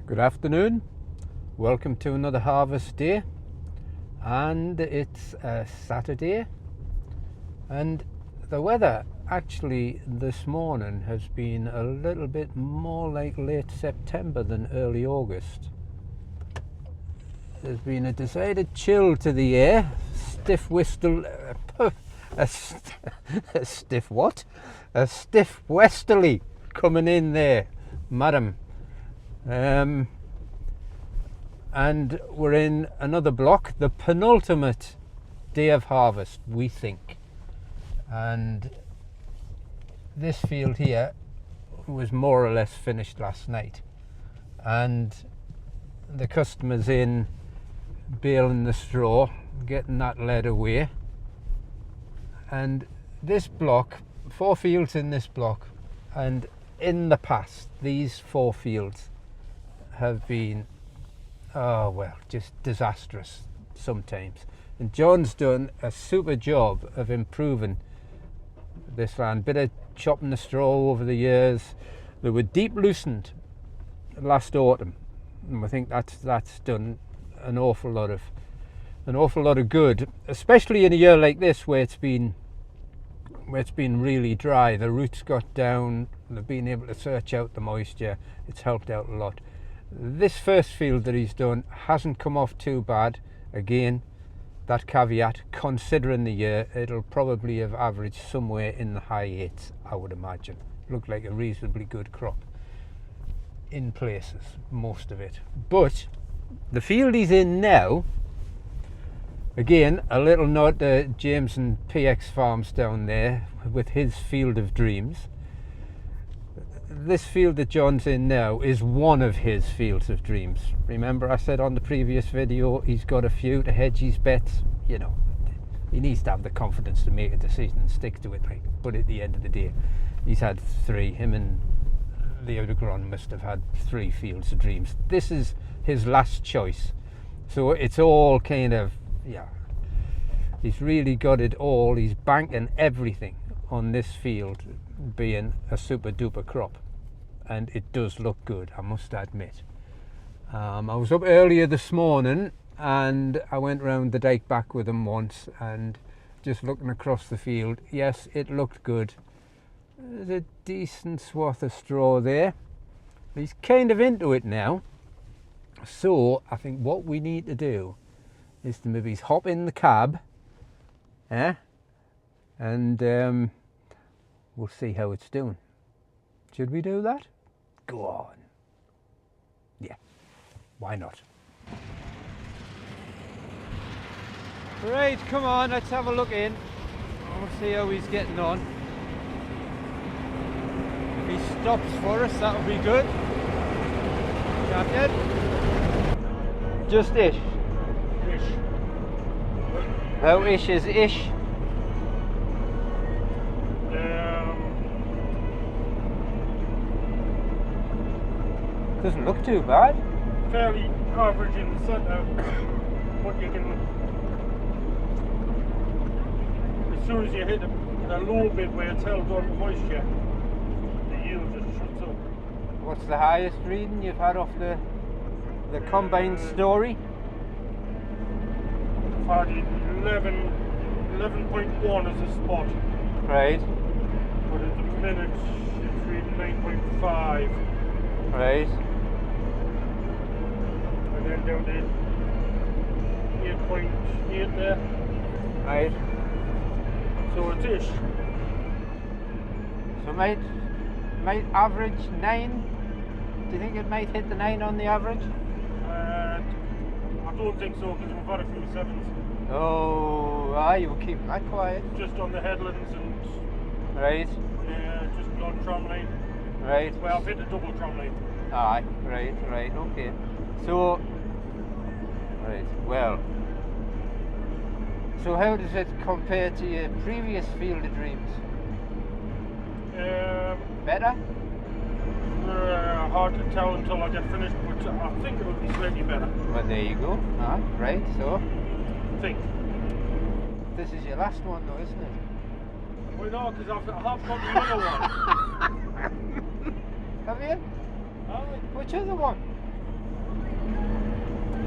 Good afternoon, welcome to another harvest day, and it's a Saturday, and the weather actually this morning has been a little bit more like late September than early August. There's been a decided chill to the air, stiff a stiff what? A stiff westerly coming in there, madam. And we're in another block, the penultimate day of harvest, we think. And this field here was more or less finished last night. And the customers in baling the straw, getting that lead away. And this block, 4 fields in this block, and in the past, these 4 fields have been, just disastrous sometimes. And John's done a super job of improving this land. Bit of chopping the straw over the years. They were deep loosened last autumn, and I think that's done an awful lot of good, especially in a year like this where it's been really dry. The roots got down, they've been able to search out the moisture. It's helped out a lot. This first field that he's done hasn't come off too bad. Again, that caveat, considering the year, it'll probably have averaged somewhere in the high 8s, I would imagine. Looked like a reasonably good crop in places, most of it. But the field he's in now, again, a little nod to James and PX Farms down there with his field of dreams. This field that John's in now is one of his fields of dreams. Remember I said on the previous video he's got a few to hedge his bets. You know, he needs to have the confidence to make a decision and stick to it. But at the end of the day, he's had 3. Him and the other Gron must have had 3 fields of dreams. This is his last choice. So it's all kind of, he's really got it all. He's banking everything on this field being a super duper crop, and it does look good, I must admit. I was up earlier this morning and I went round the dike back with him once, and just looking across the field, yes, it looked good. There's a decent swath of straw there. He's kind of into it now, so I think what we need to do is to maybe hop in the cab, and we'll see how it's doing. Should we do that? Go on. Yeah, why not? Right, come on, let's have a look in. We'll see how he's getting on. If he stops for us, that'll be good. Captain? Just ish. Ish. How ish is ish? Doesn't look too bad. Fairly average in the centre, but you can, as soon as you hit a low bit where it's held on to moisture, the yield just shuts up. What's the highest reading you've had off the combine story? I've had 11.1 as a spot. Right. But at the minute it's reading 9.5. Right. And then down to 8.8 there. Right. So it's ish. So might average 9? Do you think it might hit the 9 on the average? I don't think so, because we've had a few 7s. Oh, you were keeping that quiet. Just on the headlands and right. Just on tram line. Right. Well, I've hit a double tram line. Aye, right, okay. So, right, well. So how does it compare to your previous field of dreams? Better? Hard to tell until I get finished, but I think it'll be slightly better. Well, there you go. Right, so. I think. This is your last one though, isn't it? Well, no, because I've got the other one. Have you? Oh, Which other one?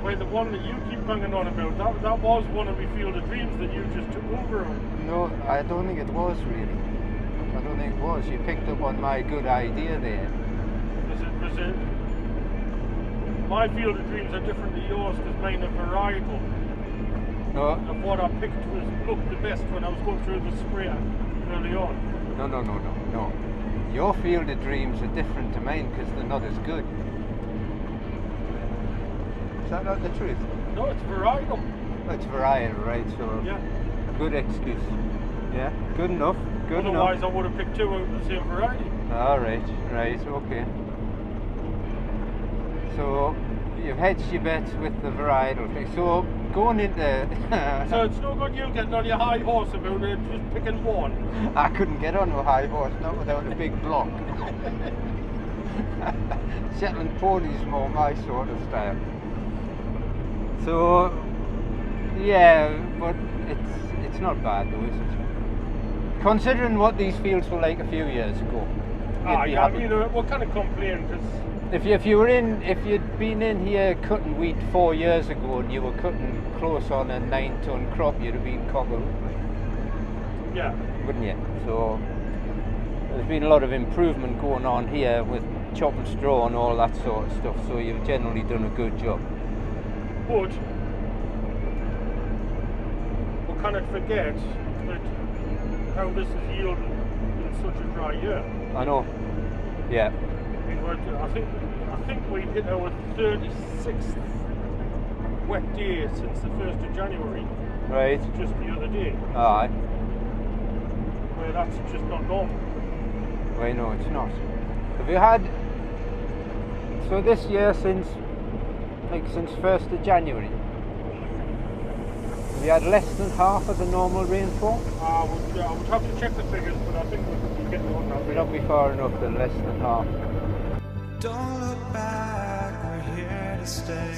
Well, the one that you keep banging on about, that was one of my field of dreams that you just took over on. No, I don't think it was really. I don't think it was. You picked up on my good idea there. Was it? My field of dreams are different to yours because mine are varietal. No, And what I picked looked the best when I was going through the sprayer early on. no. Your field of dreams are different to mine because they're not as good. Is that not the truth? No, it's varietal. It's varietal, right? So Yeah. good excuse. Yeah, good enough. Good Otherwise, enough. I would have picked two out of the same variety. All right, okay. So you've hedged your bets with the varietal thing. So going into So it's no good you getting on your high horse about it, just picking one. I couldn't get on a high horse, not without a big block. Shetland ponies more my sort of style. So yeah, but it's not bad though, is it? Considering what these fields were like a few years ago. Ah, you'd be yeah, I happy. mean, we kind of complain because If you'd been in here cutting wheat 4 years ago and you were cutting close on a 9-ton crop, you'd have been cockled, yeah, wouldn't you? So there's been a lot of improvement going on here with chopping straw and all that sort of stuff. So you've generally done a good job. but we cannot forget that how this is yielded in such a dry year. I know. Yeah. I think we hit our 36th wet day since the 1st of January, Right. just the other day, Aye. where that's just not normal. Well, no, it's not. Have you had so this year since 1st of January? Have you had less than half of the normal rainfall? I would have to check the figures, but I think we're getting on that. We'll not be far enough than less than half. Don't look back, we're here to stay.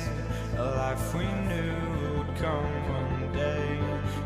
A life we knew would come one day.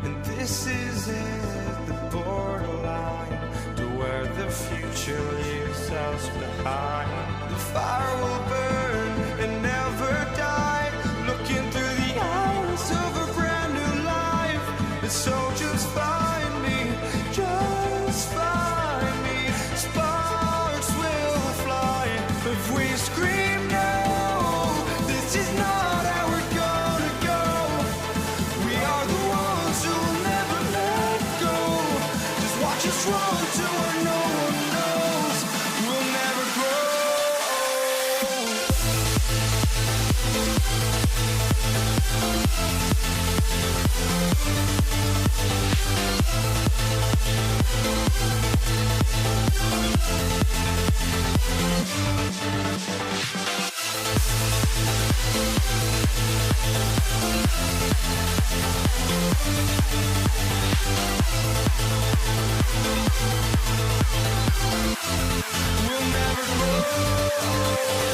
And this is it, the borderline to where the future leaves us behind. The fire will burn and never die, looking through the eyes of a brand new life. And so just find me, just find me. Sparks will fly if we scream no. This is not how we're gonna go. We are the ones who will never let go. Just watch us run to where no one knows. We'll never grow. We'll never grow.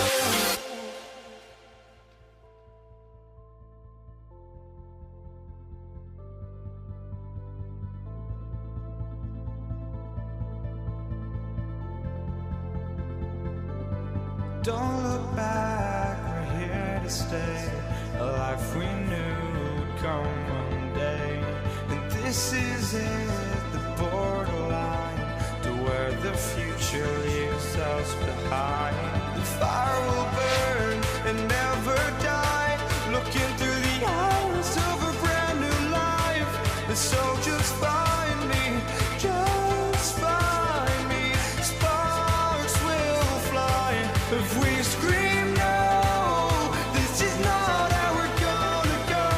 Don't look back, we're here to stay. A life we knew would come one day. And this is it, the borderline to where the future leaves us behind. The fire will burn and never die, looking through the eyes of a brand new life. And so just find me, just find me. Sparks will fly if we scream no. This is not how we're gonna go.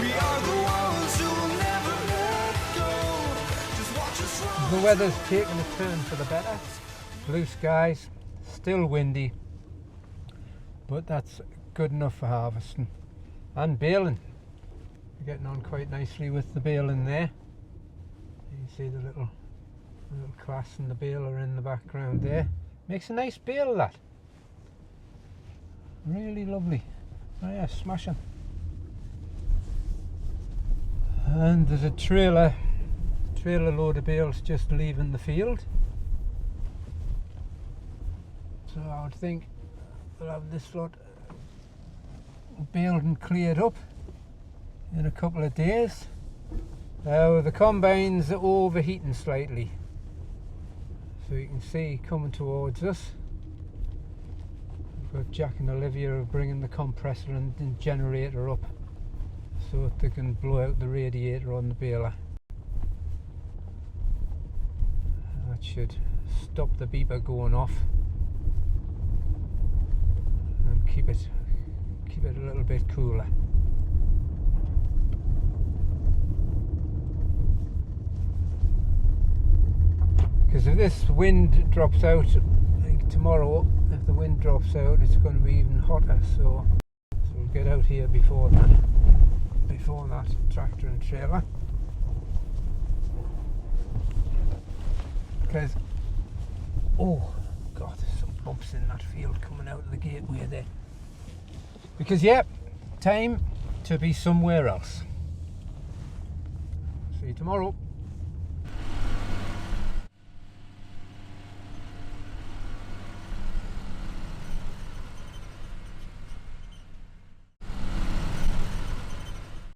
We are the ones who will never let go. Just watch us run. The weather's taken a turn for the better. Blue skies, still windy, but that's good enough for harvesting and baling. We're getting on quite nicely with the baling there. You can see the little class and the baler in the background there. Makes a nice bale, that. Really lovely. Oh yeah, smashing. And there's a trailer load of bales just leaving the field. So I would think we'll have this lot baled and cleared up in a couple of days. The combine's overheating slightly, so you can see coming towards us. We've got Jack and Olivia bringing the compressor and the generator up so that they can blow out the radiator on the baler. That should stop the beeper going off and keep it a little bit cooler. Because if this wind drops out, I think tomorrow, if the wind drops out, it's going to be even hotter. So we'll get out here before that tractor and trailer. Because, oh God, there's some bumps in that field coming out of the gateway there. Because, yeah, time to be somewhere else. See you tomorrow.